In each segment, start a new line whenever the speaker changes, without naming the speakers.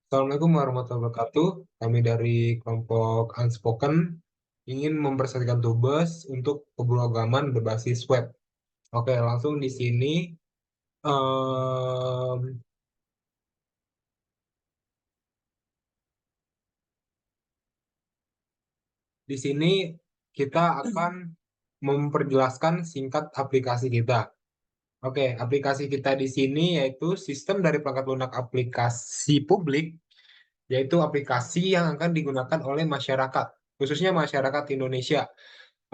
Assalamualaikum warahmatullahi wabarakatuh. Kami dari kelompok Unspoken ingin mempresentasikan tugas untuk pemrograman berbasis web. Oke, langsung di sini. em, di sini kita akan memperjelaskan singkat aplikasi kita. Oke, aplikasi kita di sini yaitu sistem dari perangkat lunak aplikasi publik, yaitu aplikasi yang akan digunakan oleh masyarakat, khususnya masyarakat Indonesia.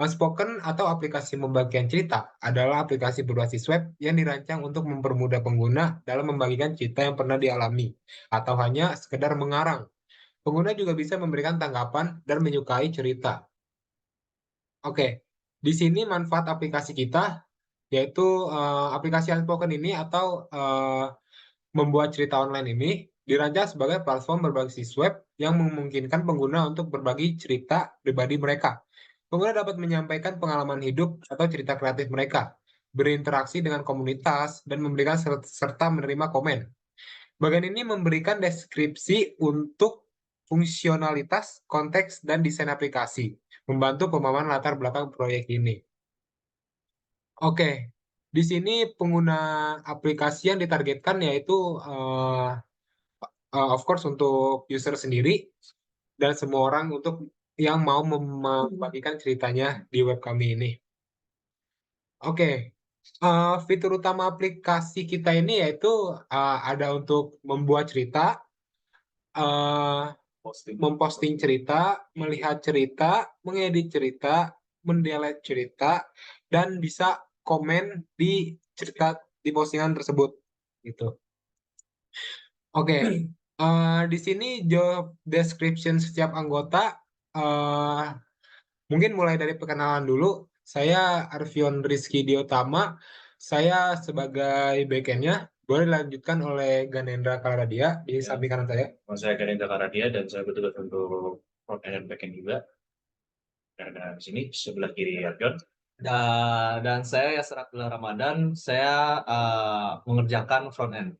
Unspoken atau aplikasi pembagian cerita adalah aplikasi berbasis web yang dirancang untuk mempermudah pengguna dalam membagikan cerita yang pernah dialami atau hanya sekedar mengarang. Pengguna juga bisa memberikan tanggapan dan menyukai cerita. Oke, di sini manfaat aplikasi kita yaitu aplikasi Unspoken ini atau membuat cerita online ini dirancang sebagai platform berbasis web yang memungkinkan pengguna untuk berbagi cerita pribadi mereka. Pengguna dapat menyampaikan pengalaman hidup atau cerita kreatif mereka, berinteraksi dengan komunitas, dan memberikan serta menerima komen. Bagian ini memberikan deskripsi untuk fungsionalitas, konteks, dan desain aplikasi, membantu pemahaman latar belakang proyek ini. Oke, di sini pengguna aplikasi yang ditargetkan yaitu of course untuk user sendiri dan semua orang untuk yang mau membagikan ceritanya di web kami ini. Oke, fitur utama aplikasi kita ini yaitu ada untuk membuat cerita, uh, memposting cerita, melihat cerita, mengedit cerita, mendelete cerita, dan bisa komen di cerita di postingan tersebut gitu. Oke, di sini job description setiap anggota eh, mungkin mulai dari perkenalan dulu. Saya Arvion Rizky Diotama. Saya sebagai backend-nya boleh dilanjutkan oleh Ganendra Kalaradia di
Ya.
samping kanan saya.
Saya Ganendra Kalaradia dan saya bertugas untuk front end dan backend juga. Dan di sini sebelah kiri Arvion.
Dan saya Yasir Abdullah Ramadan, saya mengerjakan front end.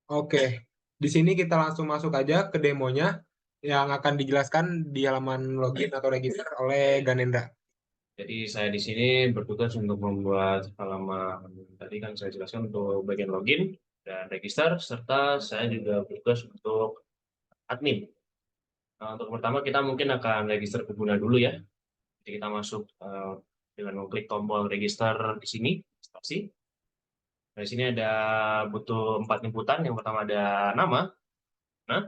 Oke, di sini kita langsung masuk aja ke demonya yang akan dijelaskan di halaman login atau register oleh Ganendra.
Jadi saya di sini bertugas untuk membuat halaman, tadi kan saya jelaskan untuk bagian login dan register, serta saya juga bertugas untuk admin. Nah, untuk pertama kita mungkin akan register pengguna dulu ya. Jadi kita masuk dengan mengklik tombol register di sini, registrasi. Nah, di sini ada butuh 4 inputan. Yang pertama ada nama. Nah,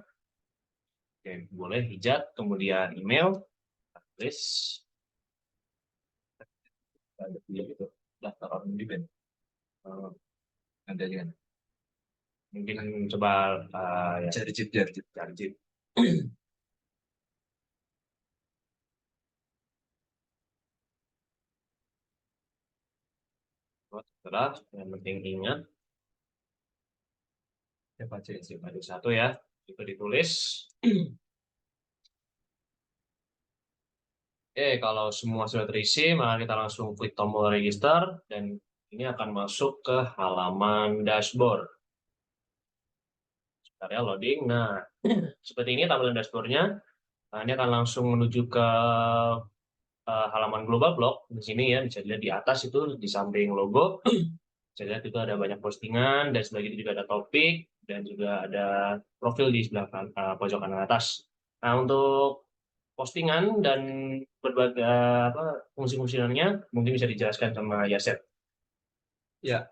oke, boleh hijab, kemudian email, tulis, ada gitu, daftar orang juga. Ada juga. Mungkin coba ya. Cari chip. Setelah yang penting ingat ada satu ya, itu ditulis. Oke, kalau semua sudah terisi, maka kita langsung klik tombol register dan ini akan masuk ke halaman dashboard. Sebentar ya, loading. Nah, seperti ini tampilan dashboardnya. Nah, ini akan langsung menuju ke halaman global blog. Di sini ya, bisa dilihat di atas itu di samping logo. Bisa lihat itu ada banyak postingan dan sebelah itu juga ada topik dan juga ada profil di sebelah pojok kanan atas. Nah, untuk postingan dan berbagai fungsi-fungsinya mungkin bisa dijelaskan sama Yasir.
Ya,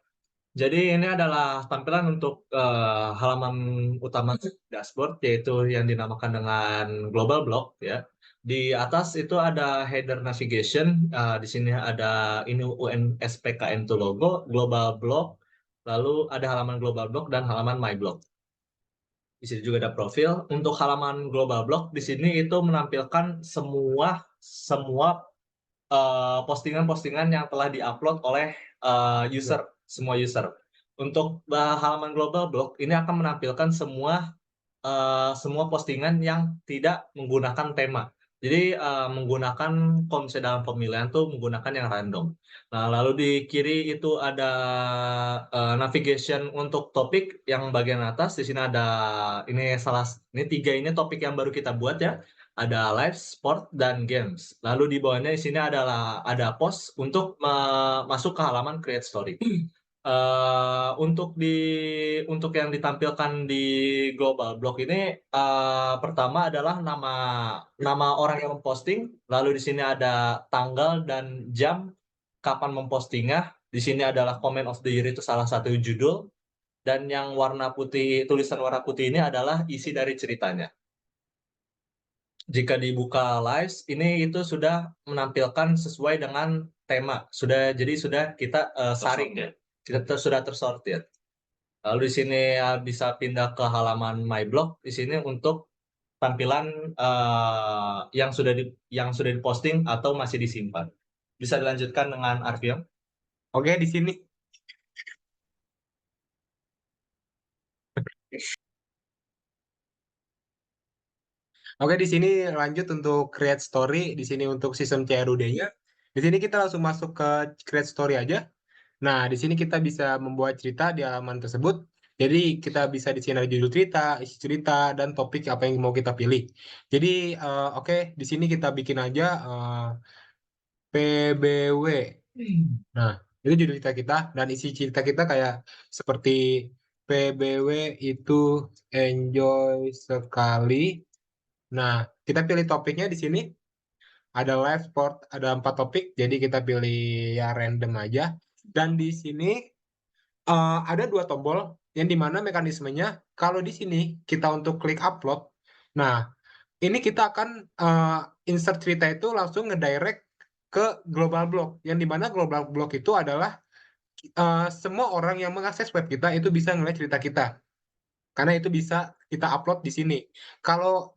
jadi ini adalah tampilan untuk halaman utama dashboard, yaitu yang dinamakan dengan global block ya. Di atas itu ada header navigation, di sini ada ini UNSPKN itu logo, global block, lalu ada halaman global block dan halaman my blog. Di sini juga ada profil. Untuk halaman global blog di sini itu menampilkan semua postingan-postingan yang telah diupload oleh semua user. Untuk halaman global blog ini akan menampilkan semua postingan yang tidak menggunakan tema. Jadi menggunakan kalau misalnya dalam pemilihan tuh menggunakan yang random. Nah, lalu di kiri itu ada navigation untuk topik yang bagian atas. Di sini ada ini 3 ini topik yang baru kita buat ya. Ada live, sport, dan games. Lalu di bawahnya di sini ada post untuk masuk ke halaman create story. Untuk yang ditampilkan di global blog ini pertama adalah nama orang yang memposting, lalu di sini ada tanggal dan jam kapan mempostingnya. Di sini adalah comment of the year itu salah satu judul, dan yang tulisan warna putih ini adalah isi dari ceritanya. Jika dibuka live ini itu sudah menampilkan sesuai dengan tema. Jadi sudah kita saring ya. Kita sudah tersortir. Lalu di sini bisa pindah ke halaman My Blog. Di sini untuk tampilan yang sudah diposting atau masih disimpan. Bisa dilanjutkan dengan Arvion.
Oke, di sini. Oke, di sini lanjut untuk create story. Di sini untuk sistem CRUD-nya. Di sini kita langsung masuk ke create story aja. Nah, di sini kita bisa membuat cerita di halaman tersebut. Jadi kita bisa di sini ada judul cerita, isi cerita, dan topik apa yang mau kita pilih. Jadi oke, di sini kita bikin aja PBW. Nah, itu judul cerita kita dan isi cerita kita kayak seperti PBW itu enjoy sekali. Nah, kita pilih topiknya di sini. Ada live sport, ada 4 topik, jadi kita pilih ya random aja. Dan di sini ada 2 tombol yang dimana mekanismenya kalau di sini kita untuk klik upload. Nah, ini kita akan insert cerita itu langsung ngedirect ke global blog. Yang dimana global blog itu adalah semua orang yang mengakses web kita itu bisa ngeliat cerita kita. Karena itu bisa kita upload di sini. Kalau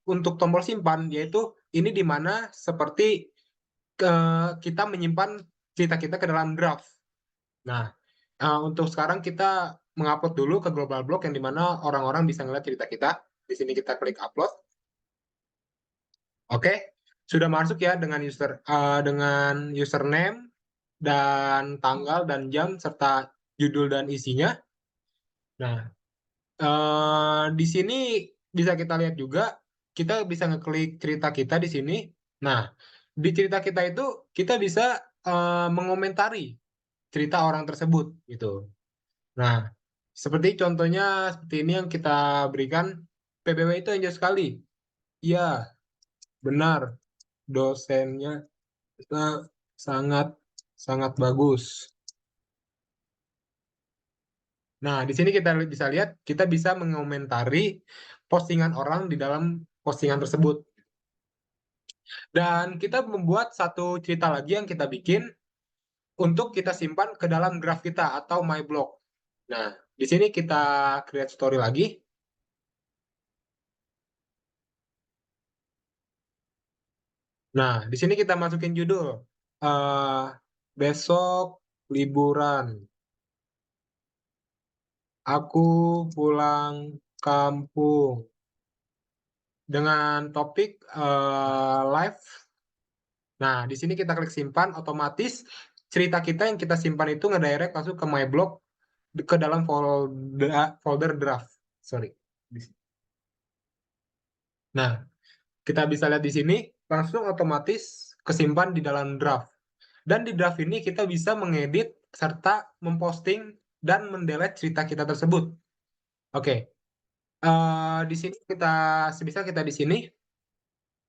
untuk tombol simpan, yaitu ini di mana seperti kita menyimpan cerita kita ke dalam draft. Nah, untuk sekarang kita mengupload dulu ke global blog yang dimana orang-orang bisa ngeliat cerita kita. Di sini kita klik upload. Oke, sudah masuk ya dengan username dan tanggal dan jam serta judul dan isinya. Nah, di sini bisa kita lihat juga, kita bisa ngeklik cerita kita di sini. Nah, di cerita kita itu kita bisa mengomentari cerita orang tersebut gitu. Nah, seperti contohnya seperti ini yang kita berikan, PBW itu enjoy sekali. Iya, benar. Dosennya kita sangat sangat bagus. Nah, di sini kita bisa lihat, kita bisa mengomentari postingan orang di dalam postingan tersebut. Dan kita membuat satu cerita lagi yang kita bikin untuk kita simpan ke dalam graf kita atau my blog. Nah, di sini kita create story lagi. Nah, di sini kita masukin judul. Besok liburan. Aku pulang kampung. Dengan topik live. Nah, di sini kita klik simpan, otomatis cerita kita yang kita simpan itu ngedirect langsung ke my blog ke dalam folder draft. Sorry. Nah, kita bisa lihat di sini langsung otomatis kesimpan di dalam draft. Dan di draft ini kita bisa mengedit serta memposting dan mendelete cerita kita tersebut. Oke. Di sini sebisa kita di sini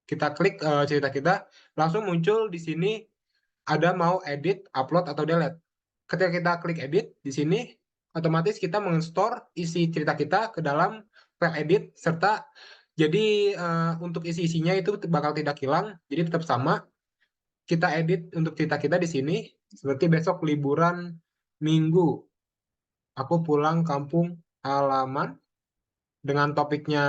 kita klik cerita kita, langsung muncul di sini ada mau edit, upload atau delete. Ketika kita klik edit di sini, otomatis kita menstore isi cerita kita ke dalam file edit serta jadi untuk isi-isinya itu bakal tidak hilang, jadi tetap sama. Kita edit untuk cerita kita di sini seperti besok liburan minggu. Aku pulang kampung halaman dengan topiknya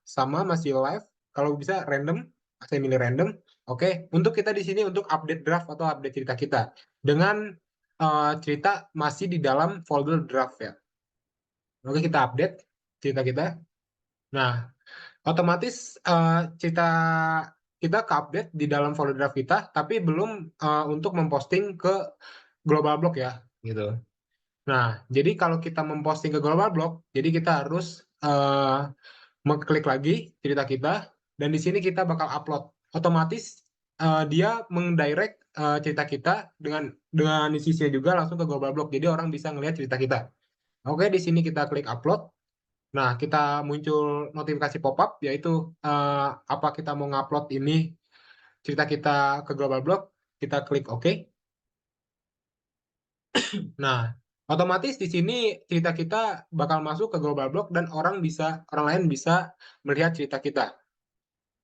sama masih live. Kalau bisa random, saya milih random. Oke, untuk kita di sini untuk update draft atau update cerita kita dengan cerita masih di dalam folder draft ya. Oke, kita update cerita kita. Nah, otomatis cerita kita ke-update di dalam folder draft kita, tapi belum untuk memposting ke global block ya, gitu. Nah, jadi kalau kita memposting ke global block, jadi kita harus mengklik lagi cerita kita, dan di sini kita bakal upload. Otomatis dia mendirect cerita kita dengan isinya juga langsung ke global block, jadi orang bisa ngelihat cerita kita. Oke, di sini kita klik upload. Nah, kita muncul notifikasi pop-up, yaitu apa kita mau ngupload ini cerita kita ke global block, kita klik OK. Nah, otomatis di sini cerita kita bakal masuk ke global block dan orang lain bisa melihat cerita kita.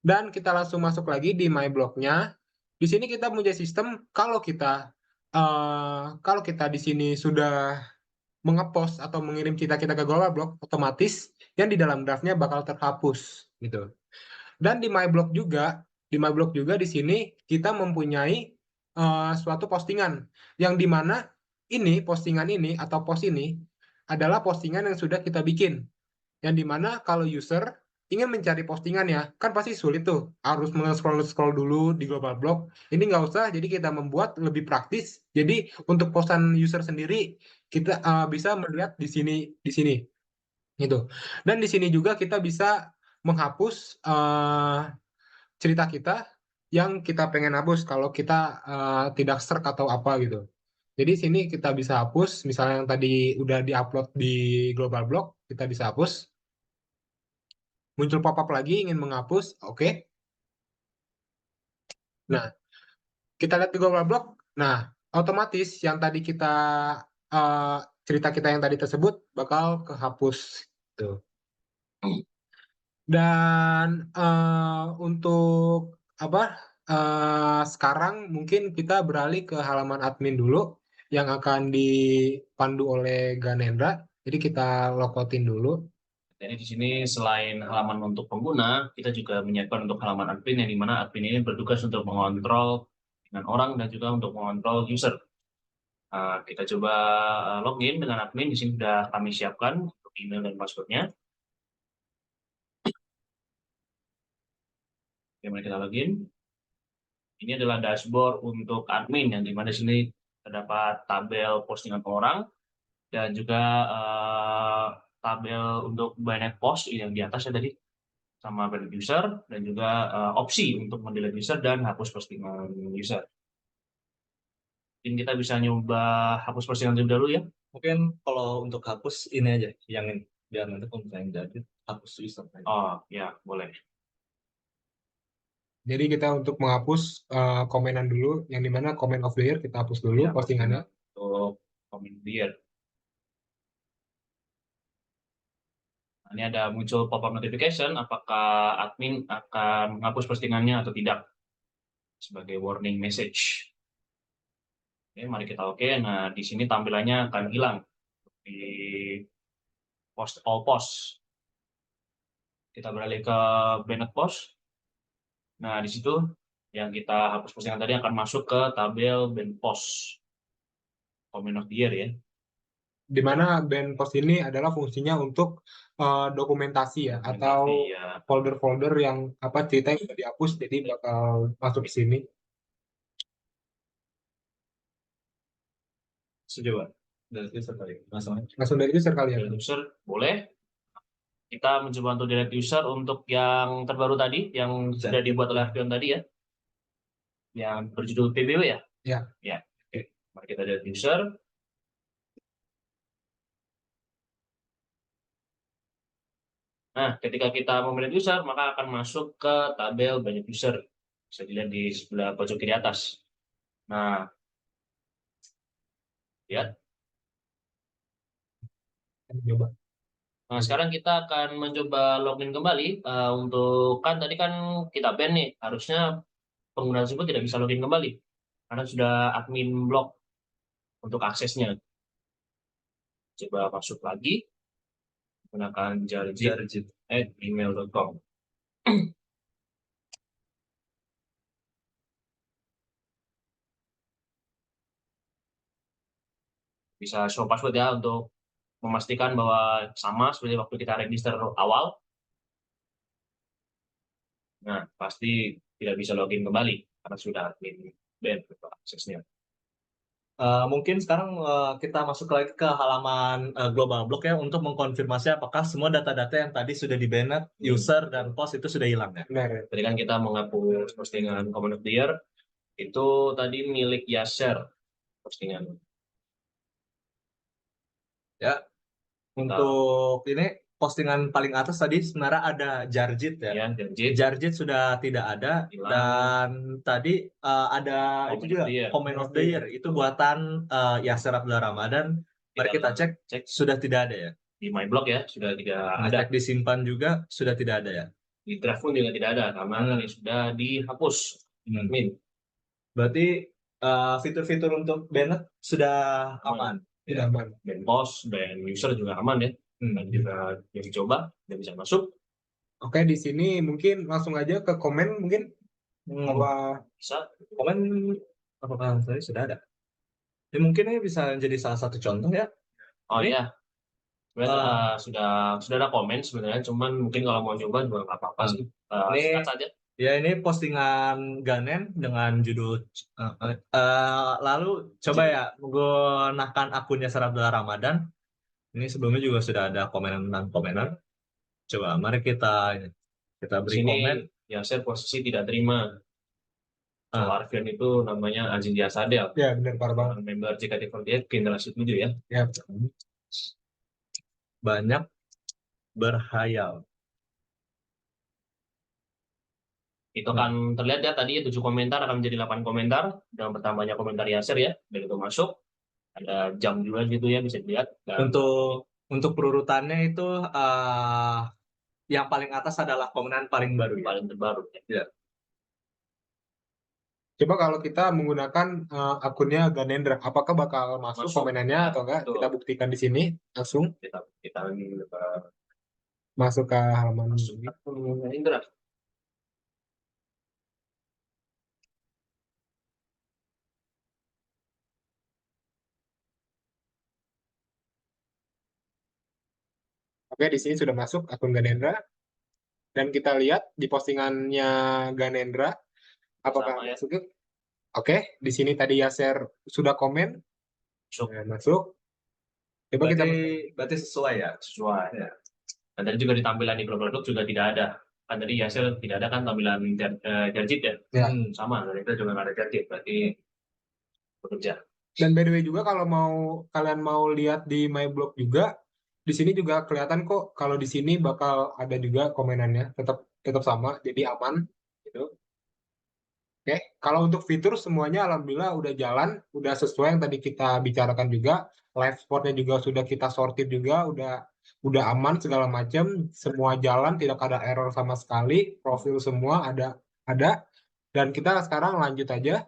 Dan kita langsung masuk lagi di my blog-nya. Di sini kita punya sistem kalau kita di sini sudah mengepost atau mengirim cerita kita ke global block, otomatis yang di dalam draftnya bakal terhapus gitu. Dan di my blog juga di sini kita mempunyai suatu postingan yang dimana postingan ini atau post ini adalah postingan yang sudah kita bikin. Yang dimana kalau user ingin mencari postingannya, kan pasti sulit tuh, harus scroll dulu di global blog. Ini nggak usah, jadi kita membuat lebih praktis. Jadi untuk postan user sendiri kita bisa melihat di sini gitu. Dan di sini juga kita bisa menghapus cerita kita yang kita pengen hapus kalau kita tidak serk atau apa gitu. Jadi sini kita bisa hapus, misalnya yang tadi udah diupload di global blog, kita bisa hapus. Muncul pop-up lagi ingin menghapus, oke. Nah, kita lihat di global blog. Nah, otomatis yang tadi cerita kita yang tadi tersebut bakal kehapus. Tuh. Dan untuk sekarang mungkin kita beralih ke halaman admin dulu yang akan dipandu oleh Ganendra. Jadi kita logout-in dulu.
Jadi di sini selain halaman untuk pengguna, kita juga menyiapkan untuk halaman admin yang dimana admin ini bertugas untuk mengontrol dengan orang dan juga untuk mengontrol user. Kita coba login dengan admin. Di sini sudah kami siapkan untuk email dan passwordnya. Oke, mari kita login. Ini adalah dashboard untuk admin yang dimana di sini terdapat tabel postingan orang dan juga tabel untuk banyak post yang di atas ya tadi, sama banyak user dan juga opsi untuk mendelete user dan hapus postingan user. Mungkin kita bisa nyoba hapus postingan terlebih dahulu ya.
Mungkin kalau untuk hapus ini aja, yang ini. Biar nanti kalau misalnya jadi, hapus user.
Oh ya, boleh.
Jadi kita untuk menghapus komenan dulu, yang dimana comment of the year kita hapus dulu
Ya,
postingannya.
Untuk comment year. Nah, ini ada muncul pop-up notification, apakah admin akan menghapus postingannya atau tidak, sebagai warning message. Oke, mari kita oke. Nah, di sini tampilannya akan hilang di all post. Kita beralih ke banned post. Nah, di situ yang kita hapus postingan tadi akan masuk ke tabel banned post. Comment of the year ya.
Di mana band post ini adalah fungsinya untuk dokumentasi ya, atau
ya.
folder-folder yang cerita yang sudah dihapus, jadi bakal masuk ke sini.
Setuju, Pak. Dari user kali.
Langsung dari user kali ya.
Delete user boleh. Kita mencoba untuk delete user untuk yang terbaru tadi, yang sudah dibuat oleh Arvion tadi ya, yang berjudul PBW ya.
Ya.
Oke. Mari kita delete user. Nah, ketika kita memilih user, maka akan masuk ke tabel banyak user. Bisa dilihat di sebelah pojok kiri atas. Nah, lihat.
Coba.
Nah, sekarang kita akan mencoba login kembali. Untuk kan tadi kan kita ban nih, harusnya pengguna tersebut tidak bisa login kembali karena sudah admin blok untuk aksesnya. Coba masuk lagi menggunakan jarjit@gmail.com. Bisa show password ya untuk memastikan bahwa sama seperti waktu kita register awal. Nah, pasti tidak bisa login kembali karena sudah admin ban untuk aksesnya.
Mungkin sekarang kita masuk lagi ke halaman Global Block ya untuk mengkonfirmasi apakah semua data-data yang tadi sudah di-banned, user dan post itu sudah hilang ya.
Benar.
Tadi kan kita menghapus postingan Comment of the Year, itu tadi milik Yasser postingan.
Ya. Untuk ini postingan paling atas tadi sebenarnya ada Jarjit ya.
Ya, Jarjit.
Jarjit sudah tidak ada
Hilang.
dan tadi ada
Comment
itu juga
of the Year.
Comment of the Year itu buatan Yasser Abdul Ramadan. Mari kita cek sudah tidak ada ya.
Di My Blog ya sudah tidak ada.
Cek disimpan juga sudah tidak ada ya.
Di draft pun juga tidak ada karena sudah dihapus.
Berarti fitur-fitur untuk banned sudah aman.
Tidak aman.
Dan post dan user juga aman ya. Dan juga yang dicoba dan bisa masuk.
Oke, di sini mungkin langsung aja ke komen mungkin. Apa
Bisa.
Komen apakah tadi sudah ada? Ya, mungkin ini bisa jadi salah satu contoh ya.
Oh iya. Sudah ada komen sebenarnya, cuman mungkin kalau mau coba juga nggak apa-apa sih. Sikat saja.
Ya ini postingan Ganen dengan judul lalu coba ya menggunakan akunnya Abdul Ramadan. Ini sebelumnya juga sudah ada komenan. Coba mari kita beri
Sini,
komen.
Ya saya posisi tidak terima. Kalau Arfian itu namanya Azin Diasadel.
Ya benar, parah banget.
Member JKT48 generasi 7 ya.
Ya.
Banyak berhayal.
Itu kan terlihat ya tadi 7 komentar akan menjadi 8 komentar dengan bertambahnya komentar Yasser ya. Dan itu masuk. Ada jam juga gitu ya bisa dilihat. Dan
untuk perurutannya itu yang paling atas adalah komenan paling baru.
Paling terbaru ya.
Coba kalau kita menggunakan akunnya Ganendra, apakah bakal masuk komenannya atau enggak?
Betul.
Kita buktikan di sini langsung.
Kita
masuk ke halaman
akun Ganendra.
Oke, di sini sudah masuk akun Ganendra. Dan kita lihat di postingannya Ganendra, apakah masuk? Oke, di sini tadi Yasser sudah komen. Masuk. Coba kita
berarti sesuai ya?
Sesuai. Ya. Dan tadi juga di tampilan di Global Block juga tidak ada. Kan tadi Yasser tidak ada kan tampilan Jarjit ya?
Ya.
Sama, dan kita juga nggak ada Jarjit. Berarti bekerja.
Dan by the way juga kalau kalian mau lihat di My Blog juga, di sini juga kelihatan kok kalau di sini bakal ada juga komenannya tetap sama, jadi aman gitu. Oke, kalau untuk fitur semuanya alhamdulillah udah jalan, udah sesuai yang tadi kita bicarakan juga. Live spotnya juga sudah kita sortir juga, udah aman segala macam, semua jalan, tidak ada error sama sekali, profil semua ada. Dan kita sekarang lanjut aja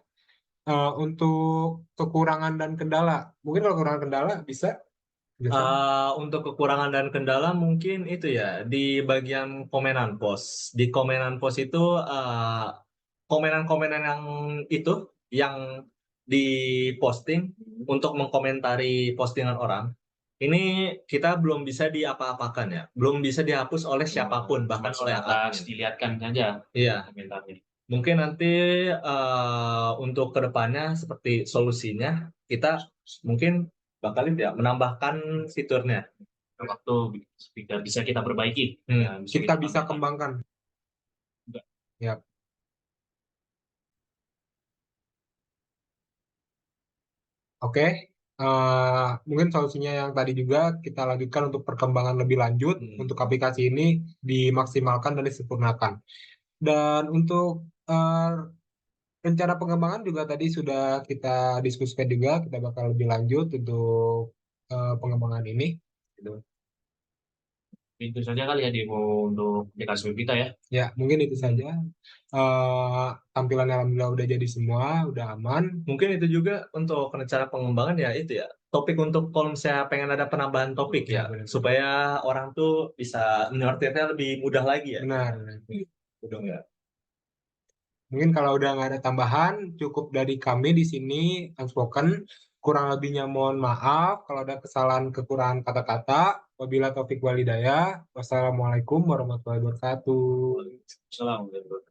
untuk kekurangan dan kendala. Mungkin kalau kekurangan kendala bisa.
Untuk kekurangan dan kendala mungkin itu ya di bagian komenan post. Di komenan post itu komenan-komenan yang diposting untuk mengkomentari postingan orang. Ini kita belum bisa diapa-apakan ya, belum bisa dihapus oleh siapapun, bahkan oleh admin.
Dilihatkan saja.
Iya.
Komentarnya.
Mungkin nanti untuk kedepannya seperti solusinya kita mungkin bakal ya menambahkan fiturnya.
Waktu bisa kita perbaiki.
Kita bisa kembangkan. Ya. Oke. Mungkin solusinya yang tadi juga kita lanjutkan untuk perkembangan lebih lanjut untuk aplikasi ini dimaksimalkan dan disempurnakan. Dan untuk rencana pengembangan juga tadi sudah kita diskusikan juga, kita bakal lebih lanjut untuk pengembangan ini.
Itu saja kali ya demo untuk aplikasi kita ya.
Ya, mungkin itu saja. Tampilannya alhamdulillah udah jadi semua, udah aman.
Mungkin itu juga untuk rencana pengembangan ya itu ya. Topik untuk kalau misalnya pengen ada penambahan topik ya, supaya orang tuh bisa menyortirnya lebih mudah lagi ya.
Benar.
Udah ya.
Mungkin kalau udah nggak ada tambahan, cukup dari kami di sini Unspoken. Kurang lebihnya mohon maaf kalau ada kesalahan kekurangan kata-kata. Wabillahi taufik wal hidayah. Wassalamualaikum warahmatullahi wabarakatuh.
Assalamualaikum.